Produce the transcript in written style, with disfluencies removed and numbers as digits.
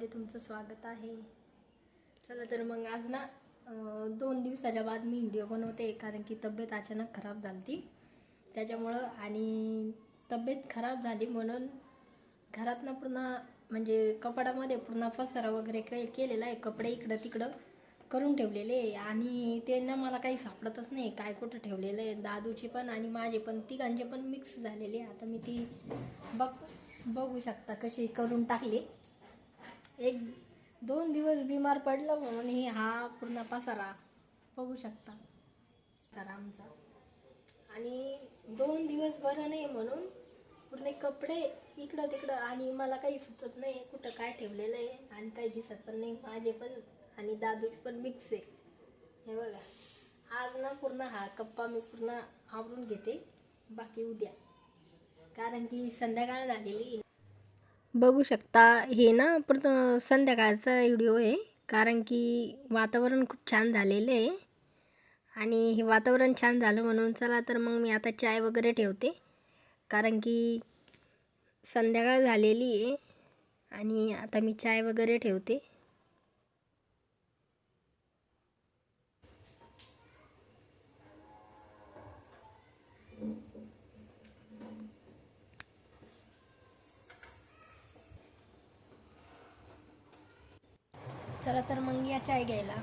चॅनलमध्ये तुमचं स्वागत आहे। चला तर मग आज ना 2 दिवसाच्या बाद मी व्हिडिओ बनवते, कारण की तब्येत अचानक खराब झाली त्याच्यामुळं। आणि तब्येत खराब झाली म्हणून घरातनं पूर्ण म्हणजे कपाडामध्ये पूर्ण पसारा वगैरे केलेला आहे, कपडे इकडं तिकडं करून ठेवलेले आणि ते ना मला काही सापडतच नाही काय कुठं ठेवलेलं आहे। दादूची पण आणि माझे पण तिघांचे पण मिक्स झालेले। आता मी ती बघू शकता कशी करून टाकली। 1-2 दिवस बिमार पडलं म्हणून हा पूर्ण पसारा बघू शकता तर आमचा। आणि 2 दिवस बरं नाही म्हणून पूर्ण कपडे इकडं तिकडं आणि मला काही सुचत नाही कुठं काय ठेवलेलं आहे आणि काही दिसत पण नाही। माझे पण आणि दादूचे पण मिक्स आहे। हे बघा, आज ना पूर्ण हा कप्पा मी पूर्ण आवरून घेते, बाकी उद्या, कारण की संध्याकाळ झालेली। बघू शकता हे ना पूर्ण संध्याकाळचा व्हिडिओ आहे, कारण की वातावरण खूप छान झालेलं आहे आणि हे वातावरण छान झालं म्हणून चला तर मग मी आता चाय वगैरे ठेवते, कारण की संध्याकाळ झालेली आहे आणि आता मी चाय वगैरे ठेवते। चला तर मग या चाय घ्यायला।